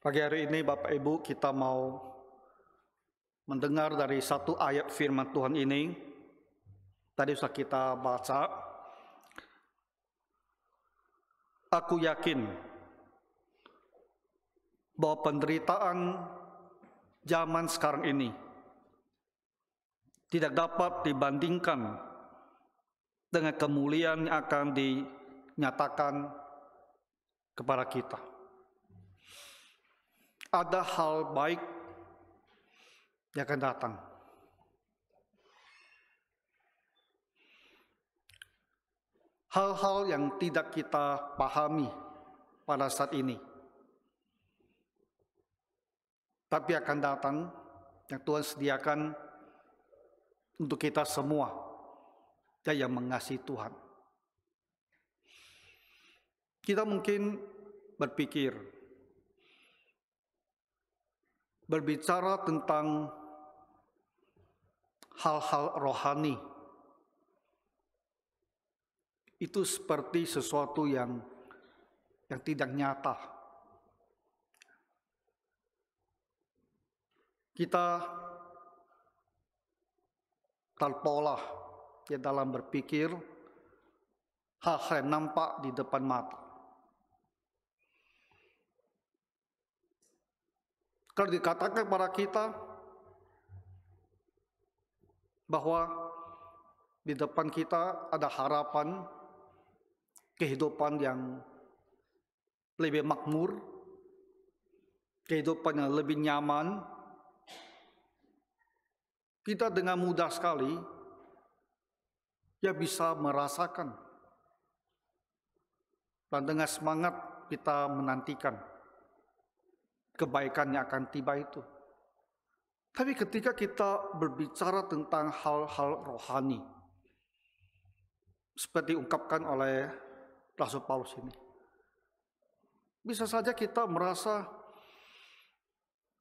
Pagi hari ini Bapak Ibu kita mau mendengar dari satu ayat firman Tuhan ini. Tadi sudah kita baca. Aku yakin bahwa penderitaan zaman sekarang ini tidak dapat dibandingkan dengan kemuliaan yang akan dinyatakan kepada kita. Ada hal baik yang akan datang. Hal-hal yang tidak kita pahami pada saat ini, tapi akan datang yang Tuhan sediakan untuk kita semua yang mengasihi Tuhan. Kita mungkin berbicara tentang hal-hal rohani, itu seperti sesuatu yang tidak nyata. Kita terpola dalam berpikir hal-hal yang nampak di depan mata. Kalau dikatakan kepada kita bahwa di depan kita ada harapan kehidupan yang lebih makmur, kehidupan yang lebih nyaman, kita dengan mudah sekali bisa merasakan dan dengan semangat kita menantikan kebaikan yang akan tiba itu. Tapi ketika kita berbicara tentang hal-hal rohani, seperti diungkapkan oleh Rasul Paulus ini, bisa saja kita merasa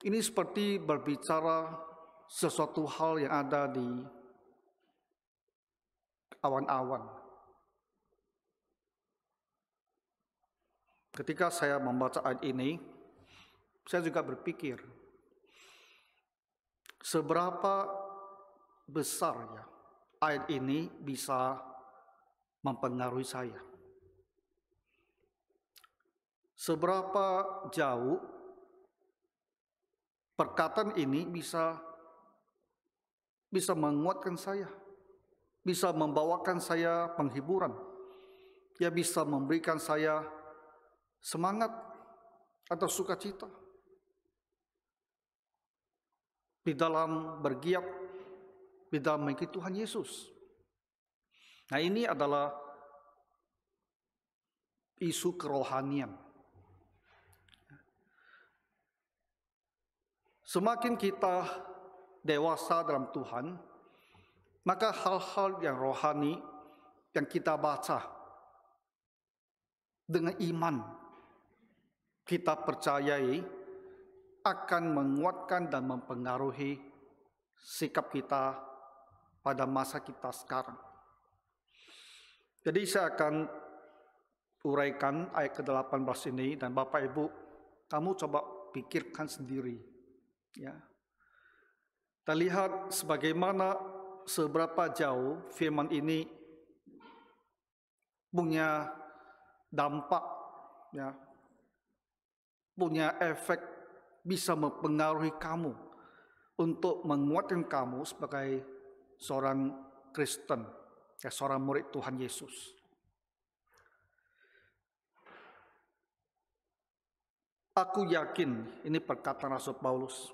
ini seperti berbicara sesuatu hal yang ada di awan-awan. Ketika saya membaca ayat ini, saya juga berpikir, seberapa besar ayat ini bisa mempengaruhi saya. Seberapa jauh perkataan ini bisa menguatkan saya, bisa membawakan saya penghiburan, bisa memberikan saya semangat atau sukacita di dalam bergiat, di dalam mengikuti Tuhan Yesus. Nah, ini adalah isu kerohanian. Semakin kita dewasa dalam Tuhan, maka hal-hal yang rohani yang kita baca dengan iman, kita percayai akan menguatkan dan mempengaruhi sikap kita pada masa kita sekarang. Jadi saya akan uraikan ayat ke-18 ini, dan Bapak Ibu, kamu coba pikirkan sendiri. Kita lihat seberapa jauh firman ini punya dampak, punya efek, bisa mempengaruhi kamu untuk menguatkan kamu sebagai seorang Kristen, seorang murid Tuhan Yesus. Aku yakin, ini perkataan Rasul Paulus,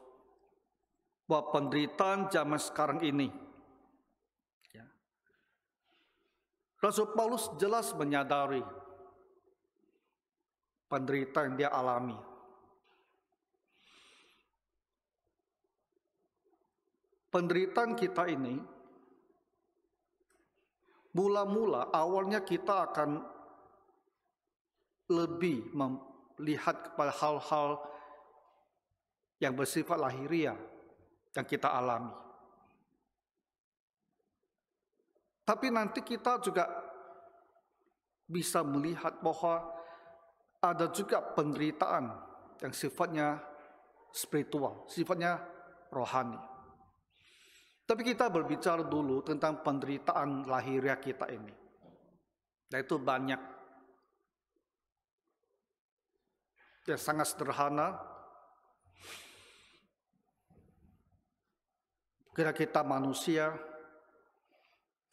bahwa penderitaan zaman sekarang ini, Rasul Paulus jelas menyadari penderitaan yang dia alami. Penderitaan kita ini, mula-mula awalnya kita akan lebih melihat kepada hal-hal yang bersifat lahiriah yang kita alami. Tapi nanti kita juga bisa melihat bahwa ada juga penderitaan yang sifatnya spiritual, sifatnya rohani. Tapi kita berbicara dulu tentang penderitaan lahiriah kita ini. Dan itu banyak. Ya, sangat sederhana. Kira kita manusia,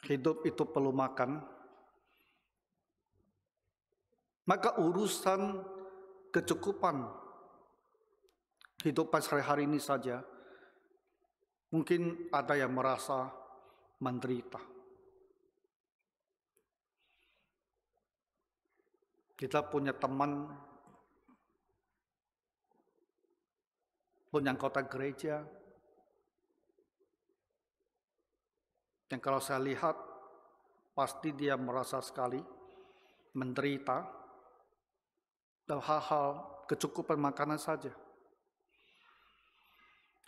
hidup itu perlu makan. Maka urusan kecukupan kehidupan sehari-hari ini saja, mungkin ada yang merasa menderita. Kita punya teman, punya anggota gereja, yang kalau saya lihat, pasti dia merasa sekali menderita dalam hal-hal kecukupan makanan saja.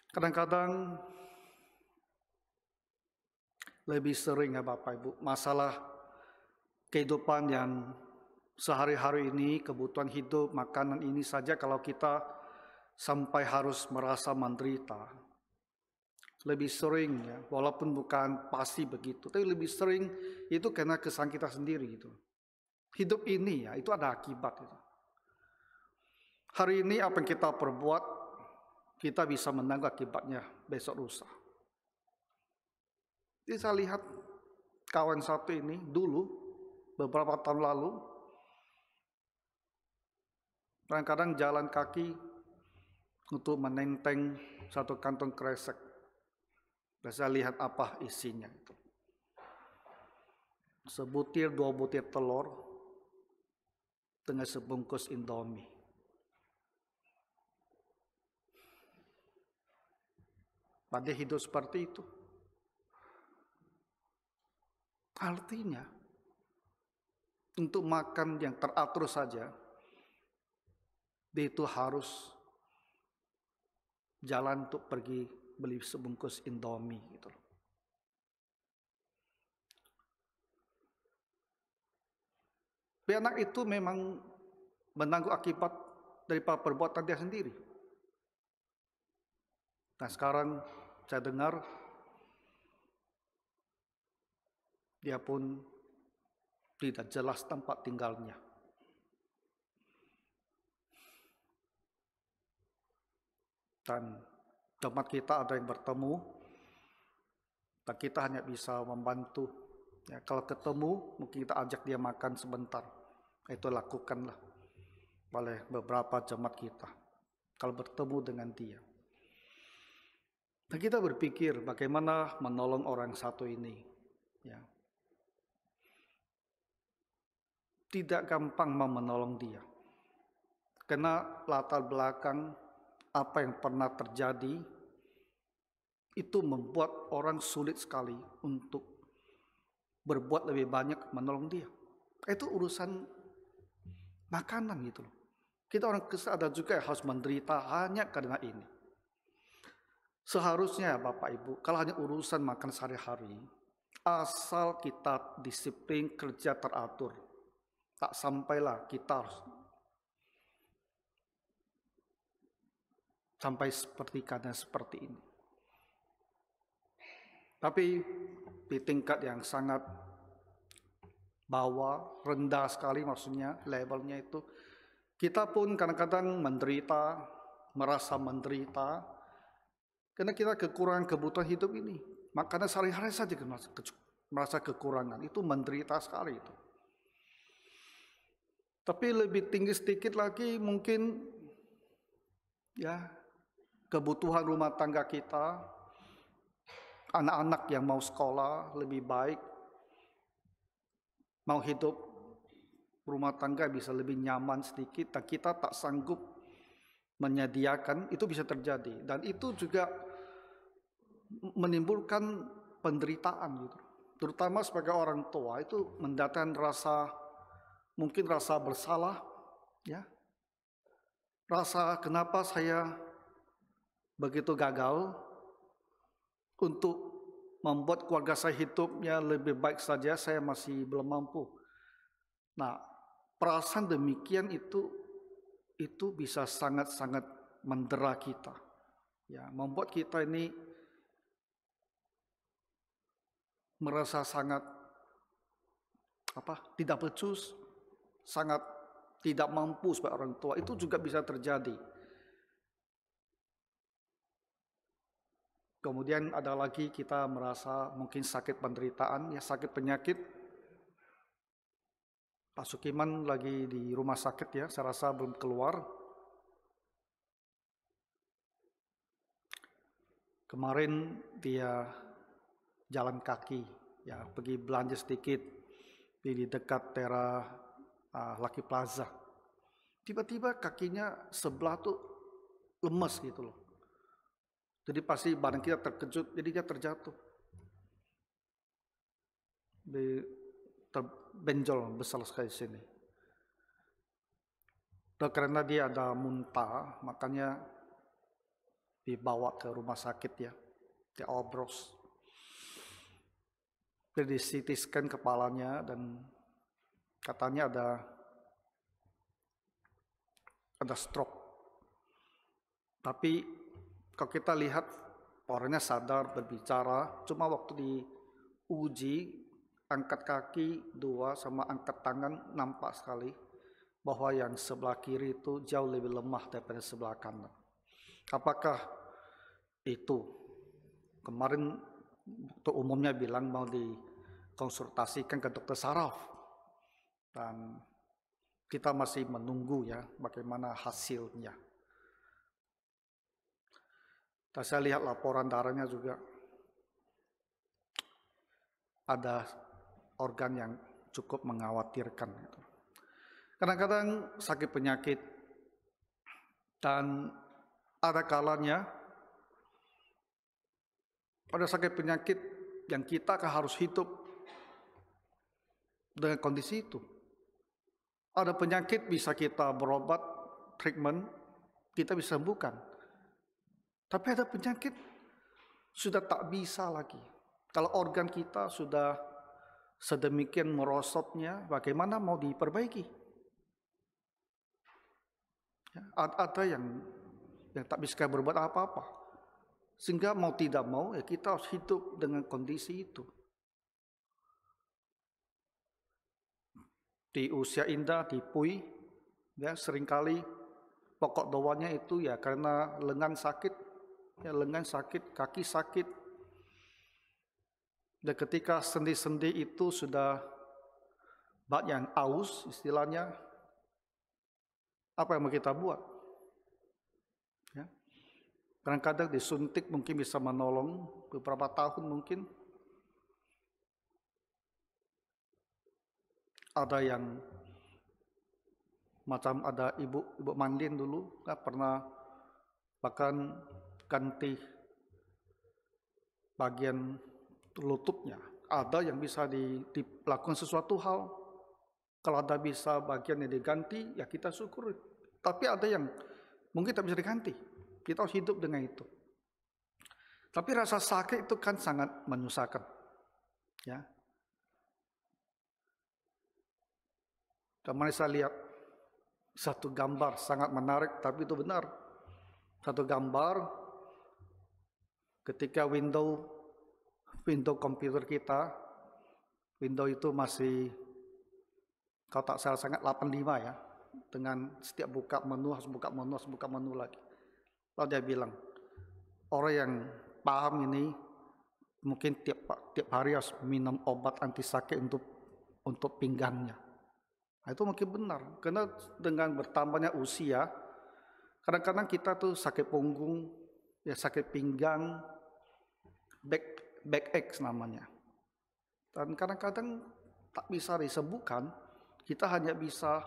Kadang-kadang lebih sering ya Bapak Ibu, masalah kehidupan yang sehari-hari ini, kebutuhan hidup, makanan ini saja kalau kita sampai harus merasa menderita. Lebih sering ya, walaupun bukan pasti begitu, tapi lebih sering itu karena kesalahan kita sendiri gitu. Hidup ini ya, itu ada akibat itu. Hari ini apa yang kita perbuat, kita bisa menanggung akibatnya besok lusa. Jadi saya lihat kawan satu ini dulu, beberapa tahun lalu, kadang-kadang jalan kaki untuk menenteng satu kantong kresek. Dan saya lihat apa isinya itu. Sebutir, 2 butir telur dengan sebungkus Indomie. Pada hidup seperti itu. Artinya, untuk makan yang teratur saja, dia itu harus jalan untuk pergi beli sebungkus Indomie gitu. Anak itu memang menanggung akibat dari perbuatan dia sendiri. Nah sekarang saya dengar dia pun tidak jelas tempat tinggalnya. Dan tempat kita ada yang bertemu, dan kita hanya bisa membantu. Ya, kalau ketemu, mungkin kita ajak dia makan sebentar. Itu lakukanlah oleh beberapa jemaat kita. Kalau bertemu dengan dia. Dan kita berpikir bagaimana menolong orang satu ini. Ya. Tidak gampang menolong dia. Karena latar belakang apa yang pernah terjadi itu membuat orang sulit sekali untuk berbuat lebih banyak menolong dia. Itu urusan makanan gitu loh. Kita orang Kristen ada juga yang harus menderita hanya karena ini. Seharusnya Bapak Ibu, kalau hanya urusan makan sehari-hari, asal kita disiplin kerja teratur, tak sampailah kita harus sampai seperti keadaan seperti ini. Tapi di tingkat yang sangat bawah, rendah sekali maksudnya levelnya itu, kita pun kadang-kadang menderita, merasa menderita, karena kita kekurangan kebutuhan hidup ini. Makanya sehari-hari saja merasa kekurangan, itu menderita sekali itu. Tapi lebih tinggi sedikit lagi mungkin ya kebutuhan rumah tangga kita, anak-anak yang mau sekolah lebih baik, mau hidup rumah tangga bisa lebih nyaman sedikit, dan kita tak sanggup menyediakan, itu bisa terjadi. Dan itu juga menimbulkan penderitaan gitu. Terutama sebagai orang tua itu mendatangkan mungkin rasa bersalah, ya. Rasa kenapa saya begitu gagal untuk membuat keluarga saya hidupnya lebih baik saja, saya masih belum mampu. Nah, perasaan demikian itu itu bisa sangat-sangat mendera kita, ya, membuat kita ini merasa sangat tidak becus, sangat tidak mampu sebagai orang tua. Itu juga bisa terjadi. Kemudian ada lagi kita merasa mungkin sakit penderitaan, ya, sakit penyakit. Pak Sukiman lagi di rumah sakit, ya, saya rasa belum keluar. Kemarin dia jalan kaki, ya, pergi belanja sedikit di dekat daerah Lucky Plaza. Tiba-tiba kakinya sebelah tuh lemes gitu loh. Jadi pasti badan kita terkejut, jadi dia terjatuh. Terbenjol besar sekali sini. Dan karena dia ada muntah, makanya dibawa ke rumah sakit, ya, di Obros. Jadi CT scan kepalanya dan katanya ada stroke. Tapi kalau kita lihat orangnya sadar, berbicara, cuma waktu diuji angkat kaki 2 sama angkat tangan nampak sekali bahwa yang sebelah kiri itu jauh lebih lemah daripada sebelah kanan. Apakah itu? Kemarin dokter umumnya bilang mau dikonsultasikan ke dokter saraf. Dan kita masih menunggu, ya, bagaimana hasilnya. Dan saya lihat laporan darahnya juga ada organ yang cukup mengkhawatirkan. Kadang-kadang sakit penyakit, dan ada kalanya pada sakit penyakit yang kita harus hidup dengan kondisi itu. Ada penyakit bisa kita berobat, treatment, kita bisa sembuhkan. Tapi ada penyakit sudah tak bisa lagi. Kalau organ kita sudah sedemikian merosotnya, bagaimana mau diperbaiki? Ya, ada yang tak bisa berbuat apa-apa. Sehingga mau tidak mau, ya, kita harus hidup dengan kondisi itu. Di usia indah, di Pui, ya, seringkali pokok doanya itu, ya, karena lengan sakit, ya, lengan sakit, kaki sakit. Dan ketika sendi-sendi itu sudah banyak yang aus, istilahnya, apa yang mau kita buat? Ya. Kadang-kadang disuntik mungkin bisa menolong beberapa tahun mungkin. Ada yang macam ada ibu Mandin dulu, pernah bahkan ganti bagian lututnya. Ada yang bisa dilakukan sesuatu hal. Kalau ada bisa bagian yang diganti, ya kita syukuri. Tapi ada yang mungkin tak bisa diganti. Kita harus hidup dengan itu. Tapi rasa sakit itu kan sangat menyusahkan, ya. Kemarin saya lihat satu gambar sangat menarik, tapi itu benar. Satu gambar ketika window komputer kita, window itu masih, kalau tak salah sangat 85, ya. Dengan setiap buka menu harus buka menu lagi. Lalu dia bilang, orang yang paham ini mungkin tiap hari harus minum obat anti sakit untuk pinggangnya. Nah, itu mungkin benar, karena dengan bertambahnya usia, kadang-kadang kita tuh sakit punggung, ya, sakit pinggang, backache namanya. Dan kadang-kadang tak bisa disembuhkan, kita hanya bisa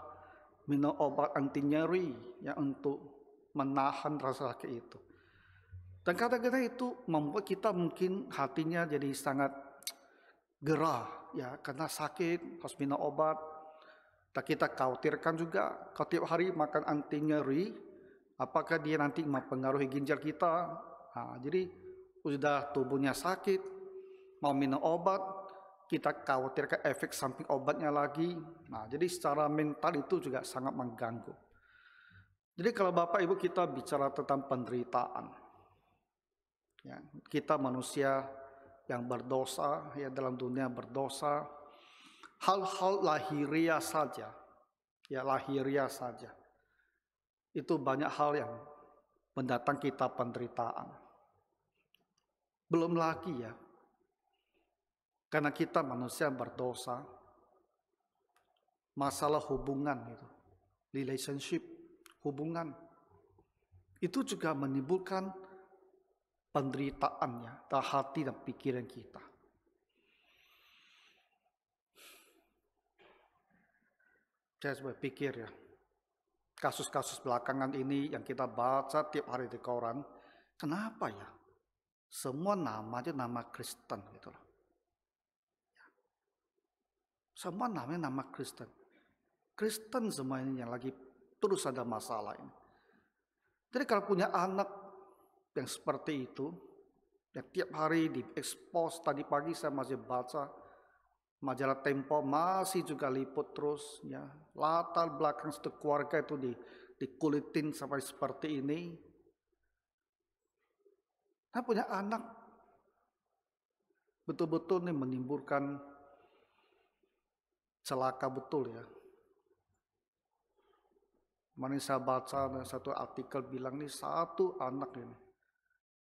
minum obat anti nyeri, ya, untuk menahan rasa sakit itu. Dan kadang-kadang itu membuat kita mungkin hatinya jadi sangat gerah, ya, karena sakit harus minum obat. Dan kita khawatirkan juga kalau tiap hari makan anti nyeri, apakah dia nanti mempengaruhi ginjal kita. Nah, jadi sudah tubuhnya sakit, mau minum obat, kita khawatirkan efek samping obatnya lagi. Nah, jadi secara mental itu juga sangat mengganggu. Jadi kalau Bapak Ibu kita bicara tentang penderitaan, ya, kita manusia yang berdosa, ya dalam dunia berdosa, hal-hal lahiriah saja, ya lahiriah saja, itu banyak hal yang mendatang kita penderitaan. Belum lagi ya, karena kita manusia berdosa, masalah hubungan itu, relationship, hubungan, itu juga menimbulkan penderitaannya dalam hati dan pikiran kita. Saya berpikir ya, kasus-kasus belakangan ini yang kita baca tiap hari di koran, kenapa ya? Semua namanya nama Kristen gitu loh. Semua namanya nama Kristen. Kristen semua ini yang lagi terus ada masalah ini. Jadi kalau punya anak yang seperti itu, yang tiap hari diekspos, tadi pagi saya masih baca majalah Tempo masih juga liput terus, ya latar belakang satu keluarga itu dikulitin sampai seperti ini. Nah punya anak betul-betul nih menimbulkan celaka betul ya. Kemarin saya baca satu artikel bilang nih satu anak ini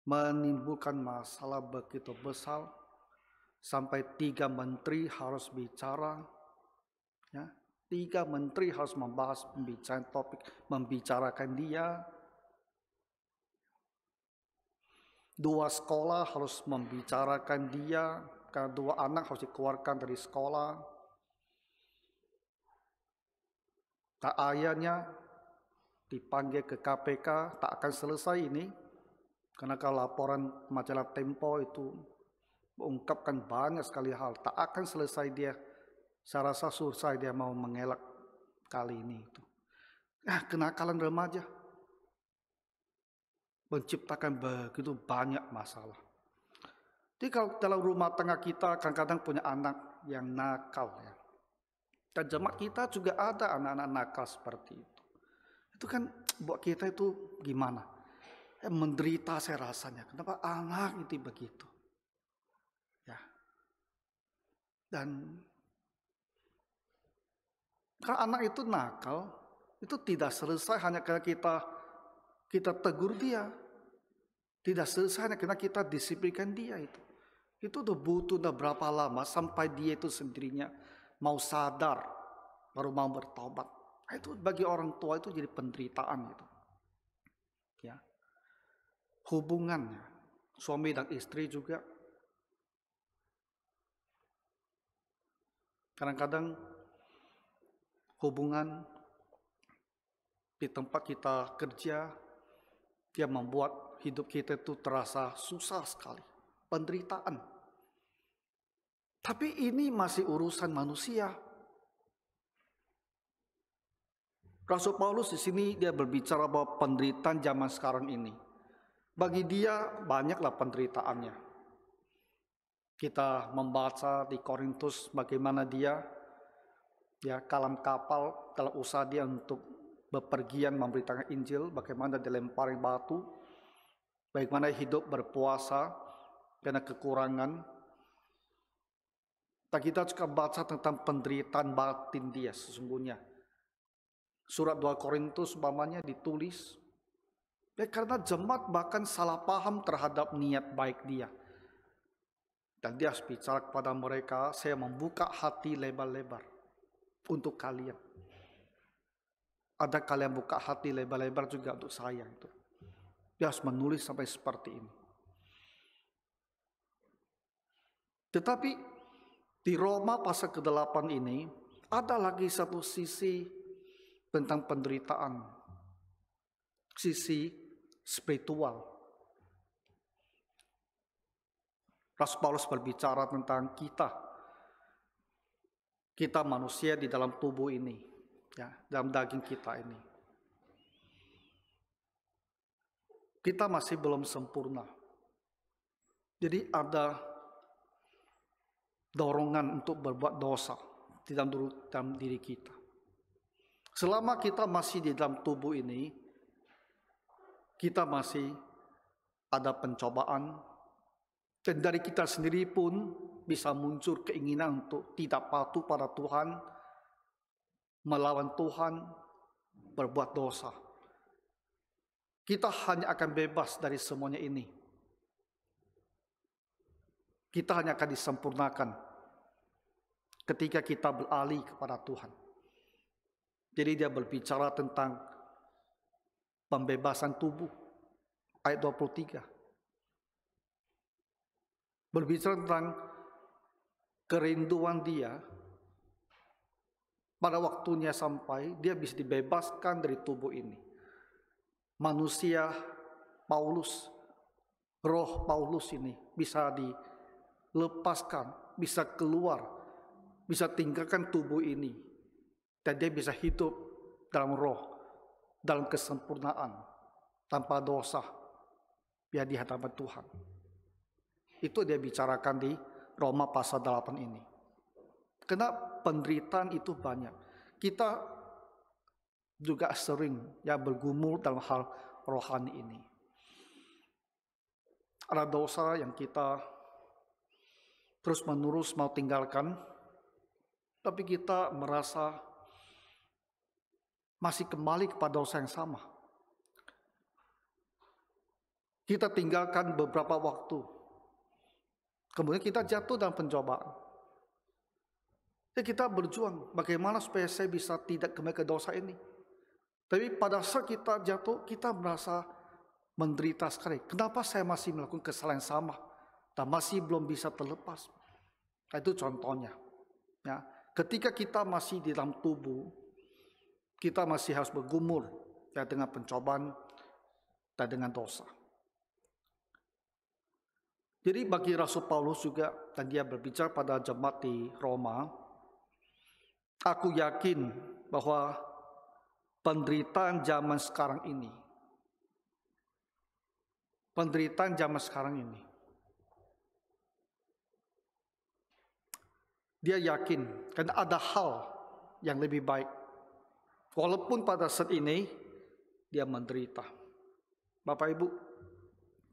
menimbulkan masalah begitu besar sampai 3 menteri harus bicara, ya 3 menteri harus membahas pembicaraan topik, membicarakan dia. 2 sekolah harus membicarakan dia karena 2 anak harus dikeluarkan dari sekolah. Tak ayahnya dipanggil ke KPK, tak akan selesai ini. Karena kalau laporan majalah Tempo itu mengungkapkan banyak sekali hal, tak akan selesai dia. Saya rasa susah dia mau mengelak kali ini itu. Kenakalan remaja menciptakan begitu banyak masalah. Jadi kalau dalam rumah tangga kita kadang-kadang punya anak yang nakal ya. Dan jemaat kita juga ada anak-anak nakal seperti itu. Itu kan buat kita itu gimana? Menderita saya rasanya. Kenapa anak itu begitu? Ya. Dan kalau anak itu nakal, itu tidak selesai hanya karena kita tegur dia. Tidak selesai hanya karena kita disiplinkan dia itu. Itu udah butuh berapa lama sampai dia itu sendirinya mau sadar, baru mau bertobat. Itu bagi orang tua itu jadi penderitaan gitu. Ya. Hubungannya suami dan istri juga kadang-kadang hubungan di tempat kita kerja dia membuat hidup kita itu terasa susah sekali, penderitaan. Tapi ini masih urusan manusia. Rasul Paulus di sini dia berbicara bahwa penderitaan zaman sekarang ini, bagi dia banyaklah penderitaannya. Kita membaca di Korintus bagaimana dia ya kalam kapal dalam usaha dia untuk bepergian memberitakan Injil, bagaimana dilempari batu, bagaimana hidup berpuasa karena kekurangan. Dan kita juga baca tentang penderitaan batin dia sesungguhnya. Surat 2 Korintus umpamanya ditulis ya karena jemaat bahkan salah paham terhadap niat baik dia. Dan dia bicara kepada mereka, saya membuka hati lebar-lebar untuk kalian. Ada kalian buka hati lebar-lebar juga untuk saya itu. Dia harus menulis sampai seperti ini. Tetapi di Roma pasal ke-8 ini ada lagi satu sisi tentang penderitaan. Sisi spiritual. Rasul Paulus berbicara tentang kita manusia di dalam tubuh ini, ya, dalam daging kita ini. Kita masih belum sempurna. Jadi ada dorongan untuk berbuat dosa di dalam diri kita. Selama kita masih di dalam tubuh ini, kita masih ada pencobaan, dan dari kita sendiri pun bisa muncul keinginan untuk tidak patuh pada Tuhan, melawan Tuhan, berbuat dosa. Kita hanya akan bebas dari semuanya ini. Kita hanya akan disempurnakan ketika kita beralih kepada Tuhan. Jadi dia berbicara tentang pembebasan tubuh, ayat 23. Berbicara tentang kerinduan dia, pada waktunya sampai, dia bisa dibebaskan dari tubuh ini. Manusia Paulus, roh Paulus ini bisa dilepaskan, bisa keluar, bisa tinggalkan tubuh ini, dan dia bisa hidup dalam roh, dalam kesempurnaan, tanpa dosa, ya di hadapan Tuhan. Itu dia bicarakan di Roma pasal 8 ini. Karena penderitaan itu banyak. Kita juga sering ya bergumul dalam hal rohani ini. Ada dosa yang kita terus-menerus mau tinggalkan, tapi kita merasa masih kembali kepada dosa yang sama. Kita tinggalkan beberapa waktu, kemudian kita jatuh dalam pencobaan. Jadi kita berjuang bagaimana supaya saya bisa tidak kembali ke dosa ini. Tapi pada saat kita jatuh, kita merasa menderita sekali. Kenapa saya masih melakukan kesalahan sama dan masih belum bisa terlepas? Nah, itu contohnya. Ya, ketika kita masih di dalam tubuh, kita masih harus bergumul ya, dengan pencobaan dan dengan dosa. Jadi bagi Rasul Paulus juga, dan dia berbicara pada jemaat di Roma, aku yakin bahwa penderitaan zaman sekarang ini, dia yakin karena ada hal yang lebih baik. Walaupun pada saat ini dia menderita. Bapak Ibu,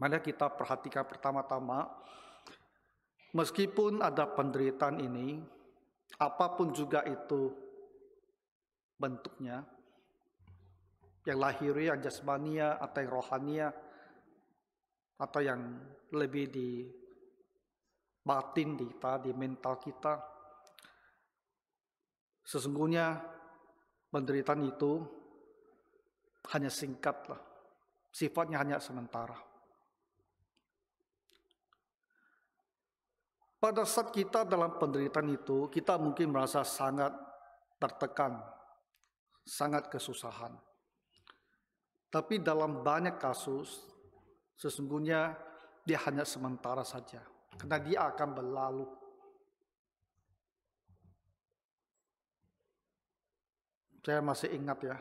mari kita perhatikan pertama-tama, meskipun ada penderitaan ini, apapun juga itu bentuknya, yang lahiriah, yang jasmania, atau yang rohania, atau yang lebih di batin kita, di mental kita, sesungguhnya penderitaan itu hanya singkat lah, sifatnya hanya sementara. Pada saat kita dalam penderitaan itu, kita mungkin merasa sangat tertekan, sangat kesusahan. Tapi dalam banyak kasus, sesungguhnya dia hanya sementara saja, karena dia akan berlalu. Saya masih ingat ya,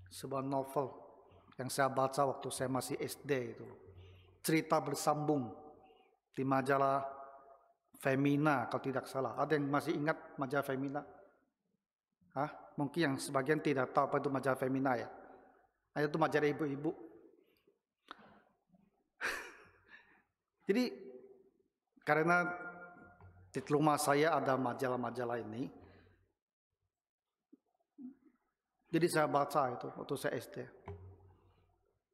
sebuah novel yang saya baca waktu saya masih SD itu. Cerita bersambung di majalah Femina kalau tidak salah. Ada yang masih ingat majalah Femina? Mungkin yang sebagian tidak tahu apa itu majalah Femina ya. Itu majalah ibu-ibu. Jadi karena di rumah saya ada majalah-majalah ini, jadi saya baca itu waktu saya SD.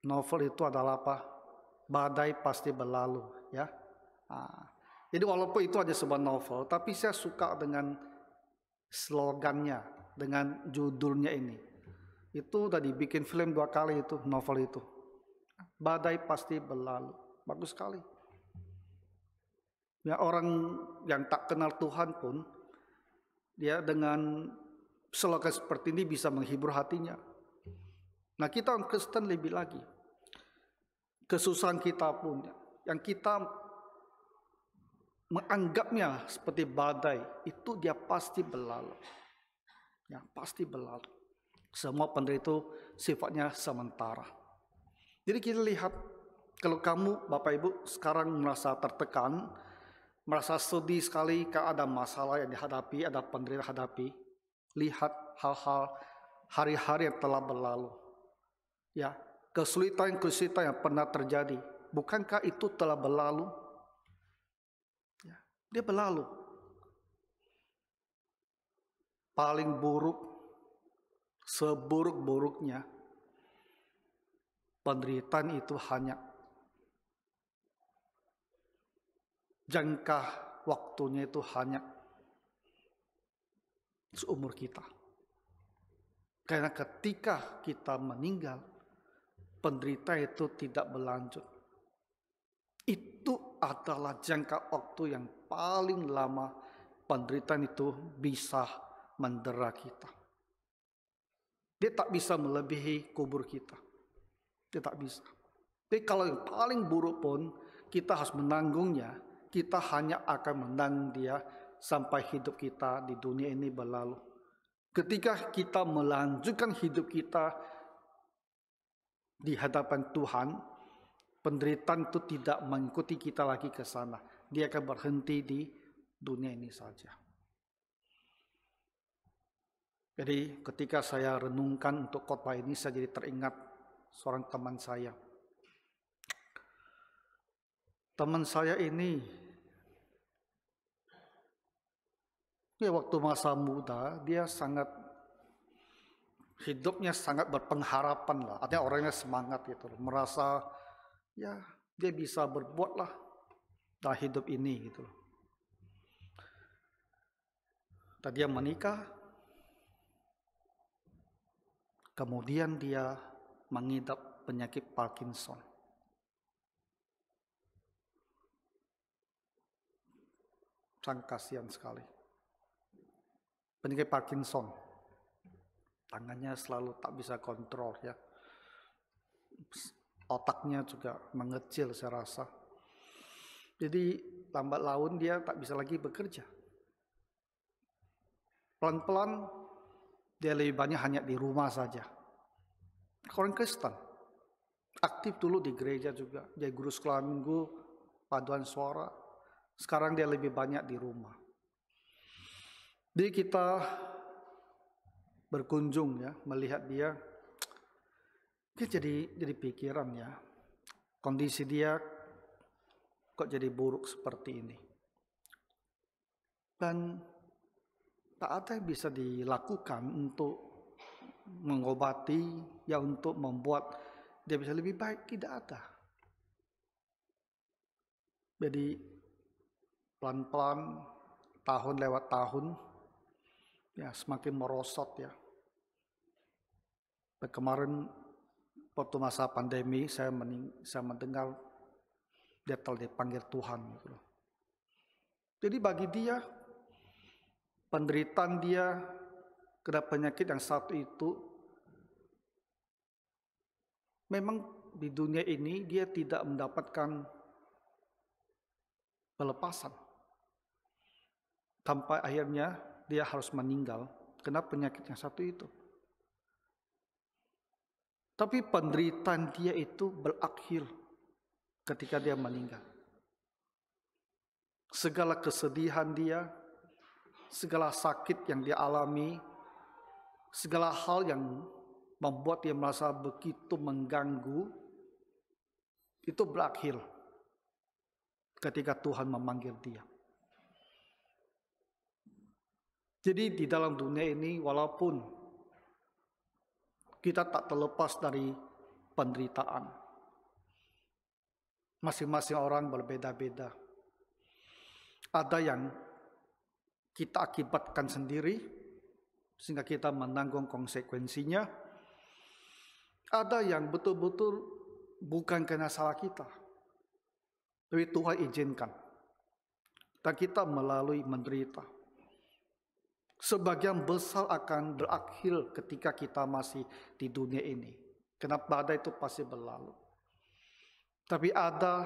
Novel itu adalah apa? Badai pasti berlalu, ya. Jadi walaupun itu ada sebuah novel, tapi saya suka dengan slogannya, dengan judulnya ini. Itu udah dibikin film 2 kali itu, novel itu. Badai pasti berlalu. Bagus sekali. Ya, orang yang tak kenal Tuhan pun, dia dengan slogan seperti ini bisa menghibur hatinya. Nah, kita orang Kristen lebih lagi. Kesusahan kita pun, yang kita menganggapnya seperti badai, itu dia pasti berlalu. Ya, pasti berlalu. Semua penderitaan itu sifatnya sementara. Jadi kita lihat, kalau kamu Bapak Ibu sekarang merasa tertekan, merasa sedih sekali karena ada masalah yang dihadapi, ada penderitaan hadapi, lihat hal-hal hari-hari yang telah berlalu. Ya, kesulitan-kesulitan yang pernah terjadi, bukankah itu telah berlalu? Ya, dia berlalu. Paling buruk, seburuk-buruknya, penderitaan itu hanya jangka waktunya itu hanya seumur kita. Karena ketika kita meninggal, penderitaan itu tidak berlanjut. Itu adalah jangka waktu yang paling lama penderitaan itu bisa mendera kita. Dia tak bisa melebihi kubur kita. Dia tak bisa. Tapi kalau yang paling buruk pun, kita harus menanggungnya. Kita hanya akan menanggung dia sampai hidup kita di dunia ini berlalu. Ketika kita melanjutkan hidup kita di hadapan Tuhan, penderitaan itu tidak mengikuti kita lagi ke sana. Dia akan berhenti di dunia ini saja. Jadi ketika saya renungkan untuk khotbah ini, saya jadi teringat seorang teman saya. Teman saya ini, ya waktu masa muda, dia hidupnya sangat berpengharapan lah. Artinya orangnya semangat gitu, merasa ya dia bisa berbuat lah dalam hidup ini gitu. Dan dia menikah, kemudian dia mengidap penyakit Parkinson. Sangat kasihan sekali. Penyakit Parkinson, tangannya selalu tak bisa kontrol ya. Otaknya juga mengecil saya rasa. Jadi lambat laun dia tak bisa lagi bekerja. Pelan-pelan dia lebih banyak hanya di rumah saja. Orang Kristen, aktif dulu di gereja juga. Dia guru sekolah minggu, paduan suara. Sekarang dia lebih banyak di rumah. Jadi kita berkunjung ya, melihat dia jadi pikiran ya. Kondisi dia kok jadi buruk seperti ini. Dan tak ada yang bisa dilakukan untuk mengobati, ya untuk membuat dia bisa lebih baik, tidak ada. Jadi pelan-pelan, tahun lewat tahun, ya semakin merosot ya. Kemarin waktu masa pandemi saya mendengar dia telah dipanggil Tuhan. Gitu. Jadi bagi dia, penderitaan dia kena penyakit yang satu itu, memang di dunia ini dia tidak mendapatkan pelepasan. Sampai akhirnya dia harus meninggal kena penyakit yang satu itu. Tapi penderitaan dia itu berakhir ketika dia meninggal. Segala kesedihan dia, segala sakit yang dia alami, segala hal yang membuat dia merasa begitu mengganggu, itu berakhir ketika Tuhan memanggil dia. Jadi di dalam dunia ini, walaupun kita tak terlepas dari penderitaan, masing-masing orang berbeda-beda. Ada yang kita akibatkan sendiri, sehingga kita menanggung konsekuensinya. Ada yang betul-betul bukan karena salah kita, tapi Tuhan izinkan. Dan kita melalui menderita. Sebagian besar akan berakhir ketika kita masih di dunia ini. Karena badai itu pasti berlalu. Tapi ada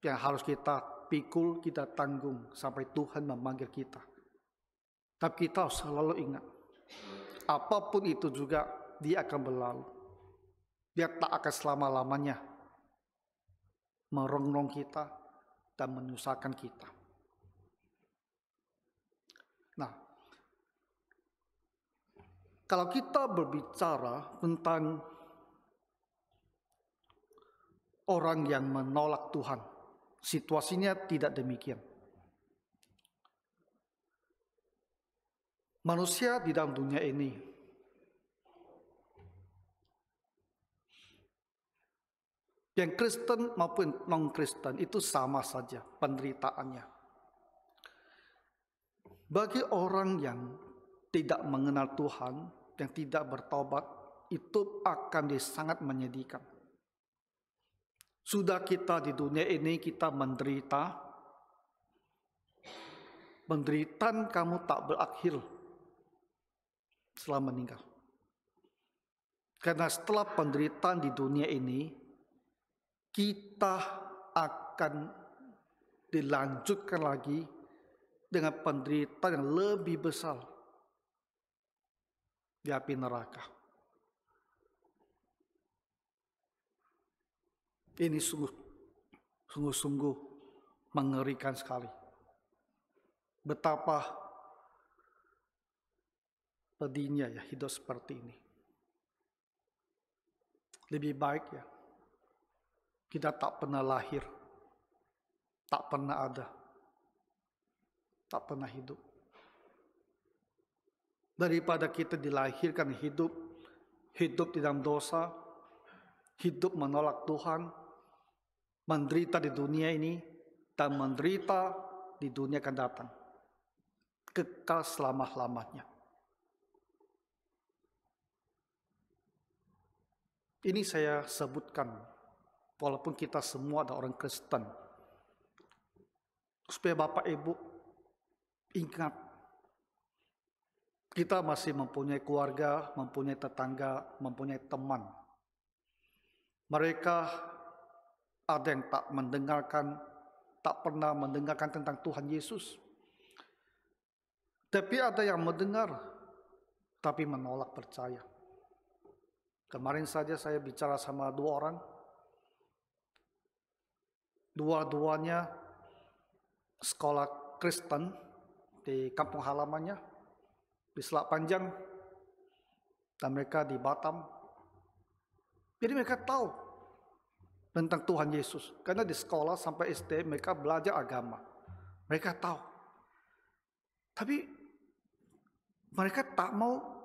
yang harus kita pikul, kita tanggung sampai Tuhan memanggil kita. Tapi kita harus selalu ingat, apapun itu juga dia akan berlalu. Dia tak akan selama-lamanya merongrong kita dan menyusahkan kita. Nah, kalau kita berbicara tentang orang yang menolak Tuhan. Situasinya tidak demikian. Manusia di dalam dunia ini yang Kristen maupun non-Kristen itu sama saja penderitaannya. Bagi orang yang tidak mengenal Tuhan, yang tidak bertobat, itu akan sangat menyedihkan. Sudah kita di dunia ini kita menderita, penderitaan kamu tak berakhir setelah meninggal. Karena setelah penderitaan di dunia ini, kita akan dilanjutkan lagi dengan penderitaan yang lebih besar di api neraka. Ini sungguh-sungguh mengerikan sekali. Betapa pedihnya ya hidup seperti ini. Lebih baik ya kita tak pernah lahir, tak pernah ada, tak pernah hidup. Daripada kita dilahirkan hidup di dalam dosa, hidup menolak Tuhan, menderita di dunia ini, dan menderita di dunia akan datang. Kekal selama-lamanya. Ini saya sebutkan, walaupun kita semua ada orang Kristen, supaya Bapak Ibu ingat, kita masih mempunyai keluarga, mempunyai tetangga, mempunyai teman. Mereka ada yang tak pernah mendengarkan tentang Tuhan Yesus. Tapi ada yang mendengar, tapi menolak percaya. Kemarin saja saya bicara sama 2 orang. Dua-duanya sekolah Kristen di kampung halamannya, di Selat Panjang, dan mereka di Batam. Jadi mereka tahu tentang Tuhan Yesus. Karena di sekolah sampai SD mereka belajar agama. Mereka tahu. Tapi mereka tak mau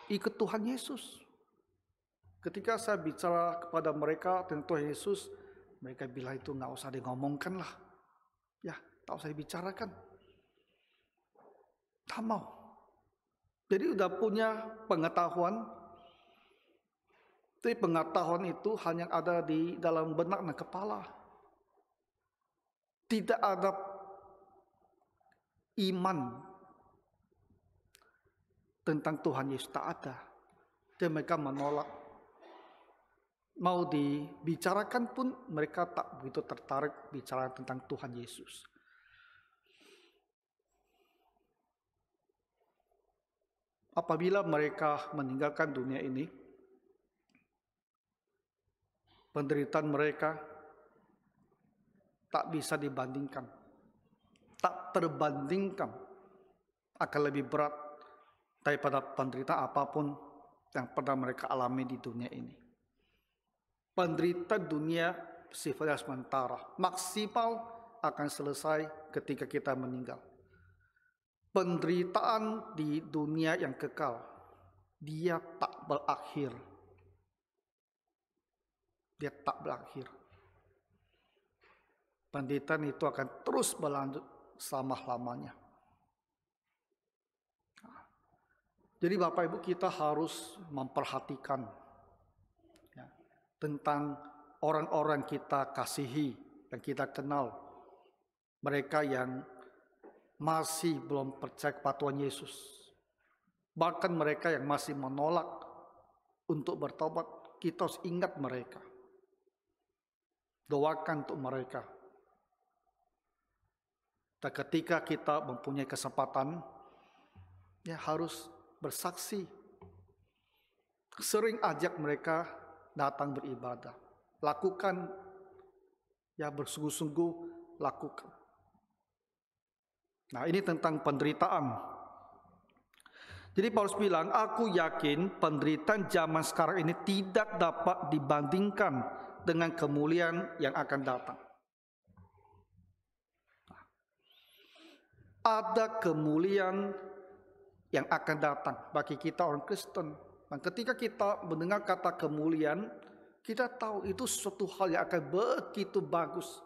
ikut Tuhan Yesus. Ketika saya bicara kepada mereka tentang Tuhan Yesus, mereka bilang itu nggak usah ngomongkan lah. Ya, tak usah dibicarakan. Tak mau. Jadi udah punya pengetahuan. Tapi pengetahuan itu hanya ada di dalam benak dan kepala. Tidak ada iman tentang Tuhan Yesus, tak ada. Dan mereka menolak. Mau dibicarakan pun mereka tak begitu tertarik bicara tentang Tuhan Yesus. Apabila mereka meninggalkan dunia ini, penderitaan mereka tak bisa dibandingkan, tak terbandingkan, akan lebih berat daripada penderitaan apapun yang pernah mereka alami di dunia ini. Penderitaan dunia sifatnya sementara, maksimal akan selesai ketika kita meninggal. Penderitaan di dunia yang kekal, dia tak berakhir. Dia tak berakhir. Penderitaan itu akan terus berlanjut selama-lamanya. Jadi Bapak Ibu, kita harus memperhatikan ya, tentang orang-orang kita kasihi, yang kita kenal. Mereka yang masih belum percaya kepada Tuhan Yesus. Bahkan mereka yang masih menolak untuk bertobat, kita harus ingat mereka. Doakan untuk mereka. Dan ketika kita mempunyai kesempatan, ya harus bersaksi. Sering ajak mereka datang beribadah. Lakukan, ya bersungguh-sungguh lakukan. Nah, ini tentang penderitaan. Jadi Paulus bilang, aku yakin penderitaan zaman sekarang ini tidak dapat dibandingkan dengan kemuliaan yang akan datang. Ada kemuliaan yang akan datang bagi kita orang Kristen. Dan ketika kita mendengar kata kemuliaan, kita tahu itu suatu hal yang akan begitu bagus.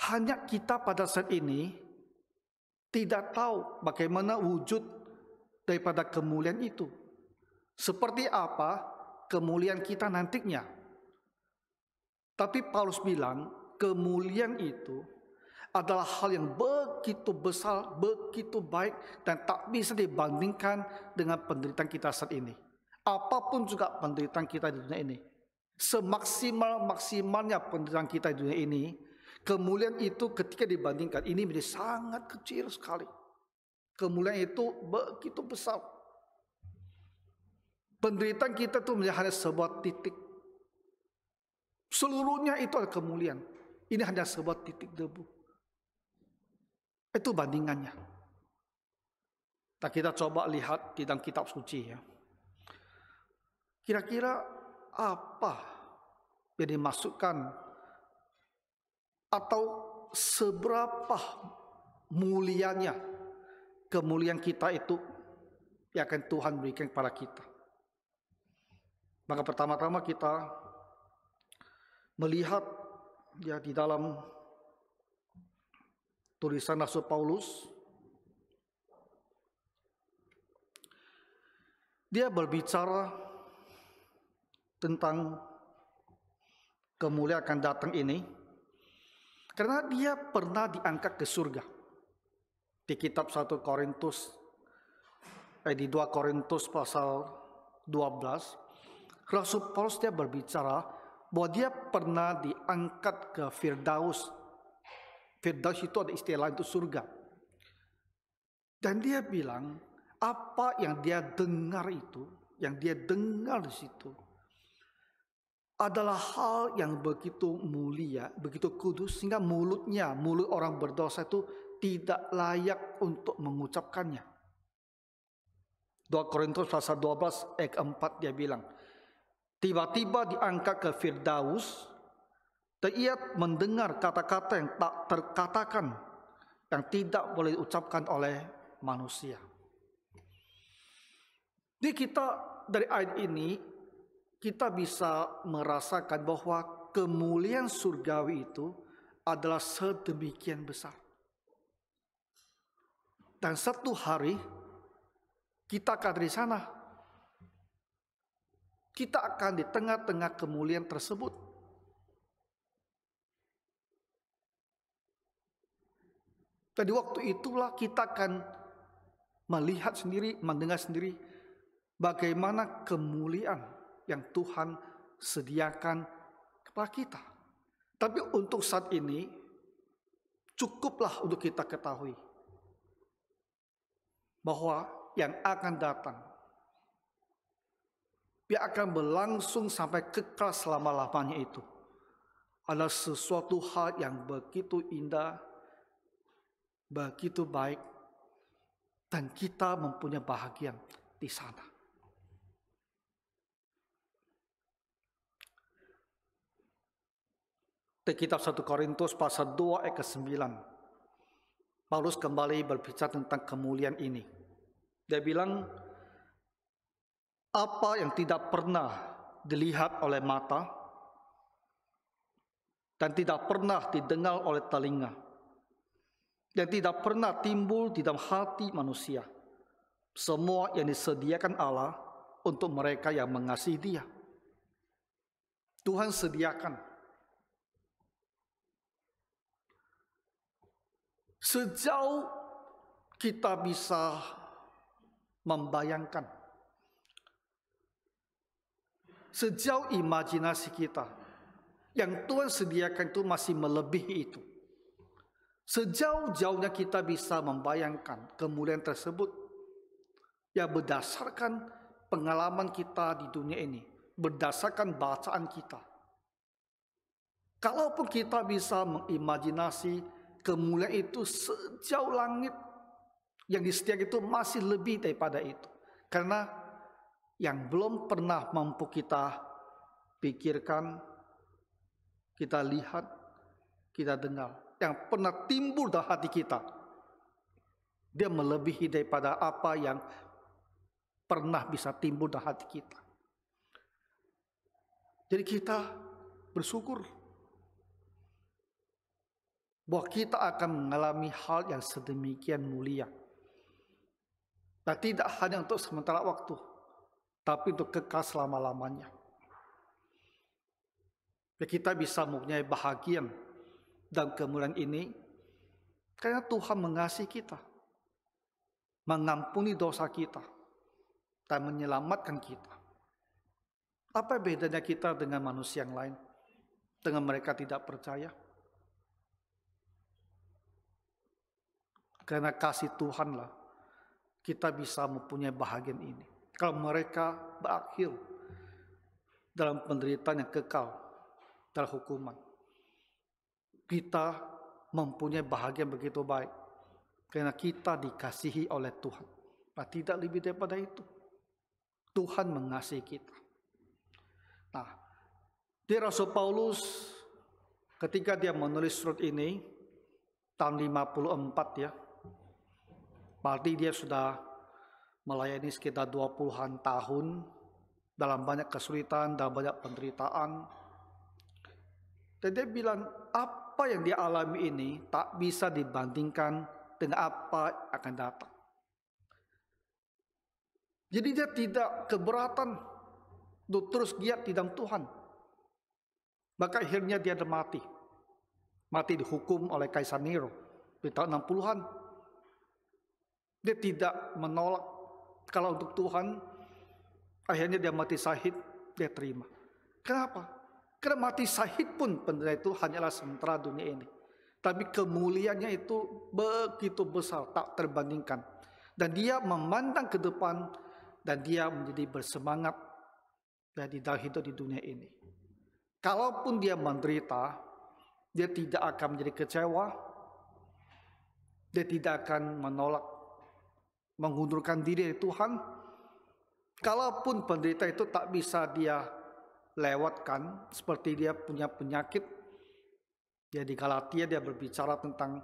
Hanya kita pada saat ini tidak tahu bagaimana wujud daripada kemuliaan itu. Seperti apa kemuliaan kita nantinya. Tapi Paulus bilang kemuliaan itu adalah hal yang begitu besar, begitu baik, dan tak bisa dibandingkan dengan penderitaan kita saat ini. Apapun juga penderitaan kita di dunia ini, semaksimal-maksimalnya penderitaan kita di dunia ini, kemuliaan itu ketika dibandingkan, ini menjadi sangat kecil sekali. Kemuliaan itu begitu besar. Penderitaan kita itu hanya sebuah titik. Seluruhnya itu adalah kemuliaan. Ini hanya sebuah titik debu. Itu bandingannya. Nah, kita coba lihat di dalam kitab suci ya. Kira-kira apa yang dimasukkan atau seberapa mulianya kemuliaan kita itu yang akan Tuhan berikan kepada kita. Maka pertama-tama kita melihat ya di dalam tulisan Rasul Paulus, dia berbicara tentang kemuliaan akan datang ini karena dia pernah diangkat ke surga. Di kitab 1 Korintus, di 2 Korintus pasal 12, Rasul Paulus dia berbicara bahwa dia pernah diangkat ke Firdaus. Firdaus itu ada istilah untuk surga. Dan dia bilang, apa yang dia dengar itu, yang dia dengar di situ, adalah hal yang begitu mulia, begitu kudus, sehingga mulut orang berdosa itu tidak layak untuk mengucapkannya. 2 Korintus pasal 12 ayat 4 dia bilang, tiba-tiba diangkat ke Firdaus, dan ia mendengar kata-kata yang tak terkatakan, yang tidak boleh diucapkan oleh manusia. Jadi kita dari ayat ini, kita bisa merasakan bahwa kemuliaan surgawi itu adalah sedemikian besar. Dan satu hari, kita akan di sana. Kita akan di tengah-tengah kemuliaan tersebut. Dan di waktu itulah kita akan melihat sendiri, mendengar sendiri bagaimana kemuliaan yang Tuhan sediakan kepada kita. Tapi untuk saat ini cukuplah untuk kita ketahui bahwa yang akan datang, dia akan berlangsung sampai kekal selama-lamanya itu adalah sesuatu hal yang begitu indah, begitu baik, dan kita mempunyai bahagia di sana. Di kitab 1 Korintus pasal 2 ayat ke-9, Paulus kembali berbicara tentang kemuliaan ini. Dia bilang, apa yang tidak pernah dilihat oleh mata dan tidak pernah didengar oleh telinga, dan tidak pernah timbul di dalam hati manusia, semua yang disediakan Allah untuk mereka yang mengasihi Dia. Tuhan sediakan. Sejauh kita bisa membayangkan, sejauh imajinasi kita, yang Tuhan sediakan itu masih melebihi itu. Sejauh-jauhnya kita bisa membayangkan kemuliaan tersebut, ya berdasarkan pengalaman kita di dunia ini, berdasarkan bacaan kita. Kalaupun kita bisa mengimajinasi kemuliaan itu sejauh langit, yang disediakan itu masih lebih daripada itu. Karena yang belum pernah mampu kita pikirkan, kita lihat, kita dengar, yang pernah timbul dalam hati kita, dia melebihi daripada apa yang pernah bisa timbul dalam hati kita. Jadi kita bersyukur bahwa kita akan mengalami hal yang sedemikian mulia. Dan tidak hanya untuk sementara waktu, tapi untuk kekal selama-lamanya. Ya, kita bisa mempunyai bahagia dalam kemuliaan ini karena Tuhan mengasihi kita, mengampuni dosa kita, dan menyelamatkan kita. Apa bedanya kita dengan manusia yang lain, dengan mereka tidak percaya? Karena kasih Tuhanlah kita bisa mempunyai bahagia ini. Kalau mereka berakhir dalam penderitaan yang kekal, dalam hukuman, kita mempunyai bahagia yang begitu baik karena kita dikasihi oleh Tuhan. Nah, tidak lebih daripada itu. Tuhan mengasihi kita. Nah, di Rasul Paulus ketika dia menulis surat ini tahun 54 ya. Berarti dia sudah melayani sekitar 20-an tahun dalam banyak kesulitan, dalam banyak penderitaan. Dan dia bilang apa yang dia alami ini tak bisa dibandingkan dengan apa yang akan datang. Jadi dia tidak keberatan untuk terus giat di dalam Tuhan. Maka akhirnya dia mati. Mati dihukum oleh Kaisar Nero di tahun 60-an. Dia tidak menolak. Kalau untuk Tuhan, akhirnya dia mati syahid, dia terima. Kenapa? Karena mati syahid pun penderitaan itu hanyalah sementara dunia ini. Tapi kemuliaannya itu begitu besar, tak terbandingkan. Dan dia memandang ke depan, dan dia menjadi bersemangat dari dalam hidup di dunia ini. Kalaupun dia menderita, dia tidak akan menjadi kecewa, dia tidak akan menolak, mengundurkan diri dari Tuhan. Kalaupun penderitaan itu tak bisa dia lewatkan, seperti dia punya penyakit. Ya, di Galatia dia berbicara tentang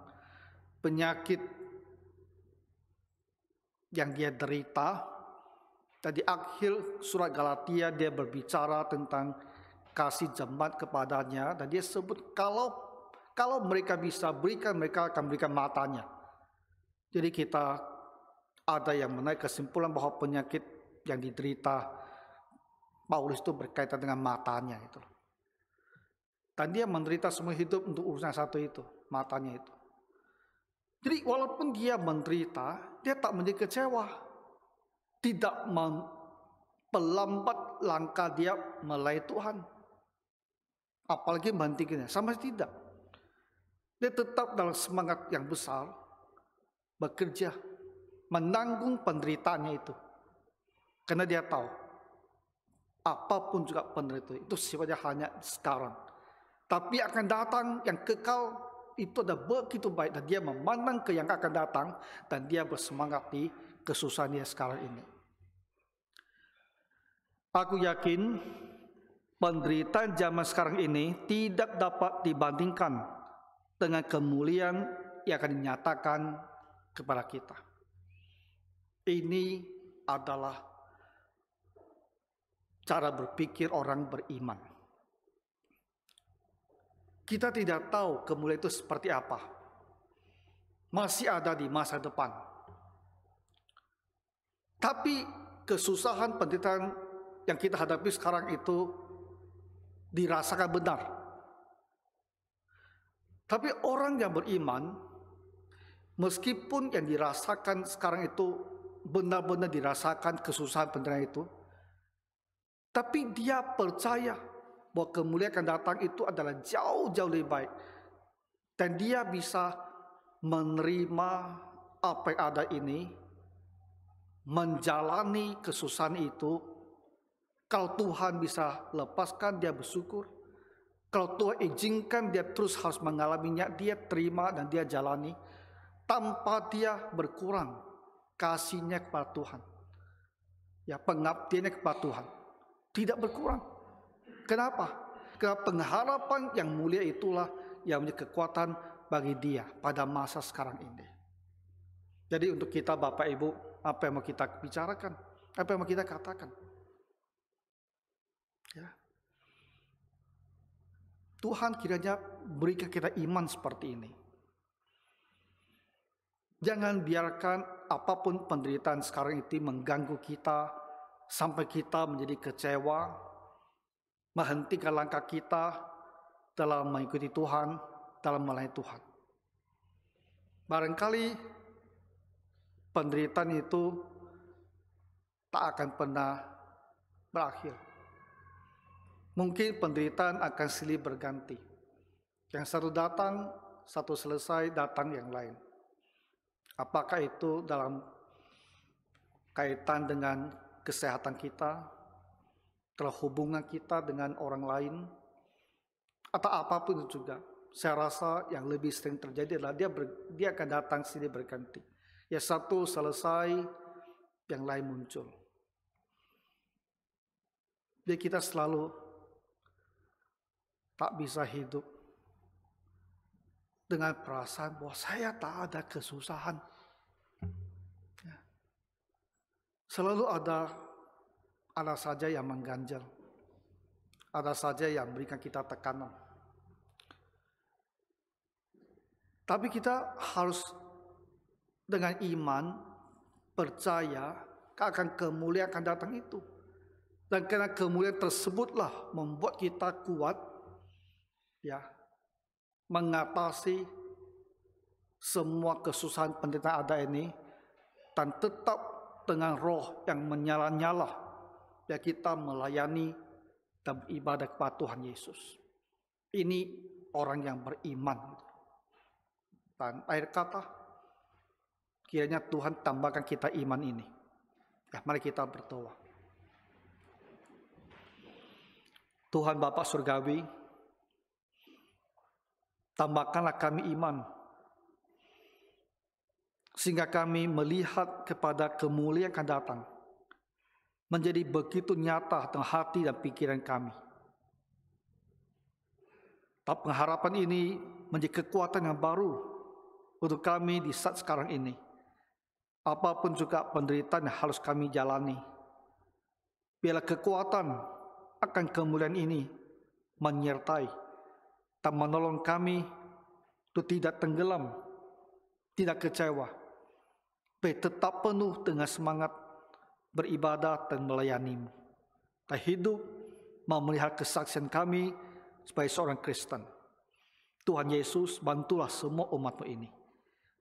penyakit yang dia derita. Dan di akhir surat Galatia dia berbicara tentang kasih jemaat kepadanya. Dan dia sebut kalau mereka bisa berikan, mereka akan berikan matanya. Jadi kita ada yang menaik kesimpulan bahwa penyakit yang diderita Paulus itu berkaitan dengan matanya itu. Dan dia menderita semua hidup untuk urusan satu itu, matanya itu. Jadi walaupun dia menderita, dia tak menjadi kecewa. Tidak memperlambat langkah dia melayani Tuhan. Apalagi menghentikannya, sama tidak. Dia tetap dalam semangat yang besar, bekerja, menanggung penderitaannya itu. Karena dia tahu, apapun juga penderitaan itu sifatnya hanya sekarang. Tapi akan datang yang kekal itu ada begitu baik. Dan dia memandang ke yang akan datang. Dan dia bersemangat di kesusahan dia sekarang ini. Aku yakin penderitaan zaman sekarang ini tidak dapat dibandingkan dengan kemuliaan yang akan dinyatakan kepada kita. Ini adalah cara berpikir orang beriman. Kita tidak tahu kemuliaan itu seperti apa. Masih ada di masa depan. Tapi kesusahan penderitaan yang kita hadapi sekarang itu dirasakan benar. Tapi orang yang beriman, meskipun yang dirasakan sekarang itu benar-benar dirasakan kesusahan penderitaan itu, tapi dia percaya bahwa kemuliaan akan datang itu adalah jauh-jauh lebih baik. Dan dia bisa menerima apa yang ada ini, menjalani kesusahan itu. Kalau Tuhan bisa lepaskan, dia bersyukur. Kalau Tuhan izinkan dia terus harus mengalaminya, dia terima dan dia jalani tanpa dia berkurang kasihnya kepada Tuhan. ya pengabdiannya kepada Tuhan tidak berkurang. Kenapa? Karena pengharapan yang mulia itulah yang menjadi kekuatan bagi dia pada masa sekarang ini. Jadi untuk kita Bapak Ibu, apa yang mau kita bicarakan? Apa yang mau kita katakan? Ya. Tuhan kiranya berikan kita iman seperti ini. Jangan biarkan apapun penderitaan sekarang itu mengganggu kita sampai kita menjadi kecewa, menghentikan langkah kita dalam mengikuti Tuhan, dalam melayani Tuhan. Barangkali penderitaan itu tak akan pernah berakhir. Mungkin penderitaan akan silih berganti. Yang satu datang, satu selesai, datang yang lain. Apakah itu dalam kaitan dengan kesehatan kita, dalam hubungan kita dengan orang lain, atau apapun itu juga. Saya rasa yang lebih sering terjadi adalah dia akan datang silih berganti. Ya satu selesai, yang lain muncul. Jadi kita selalu tak bisa hidup dengan perasaan bahwa saya tak ada kesusahan. Ya. Selalu ada saja yang mengganjal. Ada saja yang memberikan kita tekanan. Tapi kita harus dengan iman percaya akan kemuliaan akan datang itu. Dan karena kemuliaan tersebutlah membuat kita kuat ya mengatasi semua kesusahan penderitaan ada ini dan tetap dengan roh yang menyala-nyala ya kita melayani dan beribadah kepada Tuhan Yesus. Ini orang yang beriman. Dan akhir kata, kiranya Tuhan tambahkan kita iman ini. Ya, mari kita berdoa. Tuhan Bapa Surgawi, tambahkanlah kami iman, sehingga kami melihat kepada kemuliaan akan datang, menjadi begitu nyata dalam hati dan pikiran kami. Tapi pengharapan ini menjadi kekuatan yang baru untuk kami di saat sekarang ini. Apapun juga penderitaan yang harus kami jalani, biarlah kekuatan akan kemuliaan ini menyertai dan menolong kami untuk tidak tenggelam, tidak kecewa, tapi tetap penuh dengan semangat beribadah dan melayani-Mu. Dan hidup mau melihat kesaksian kami sebagai seorang Kristen. Tuhan Yesus, bantulah semua umat-Mu ini.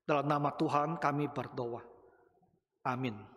Dalam nama Tuhan kami berdoa. Amin.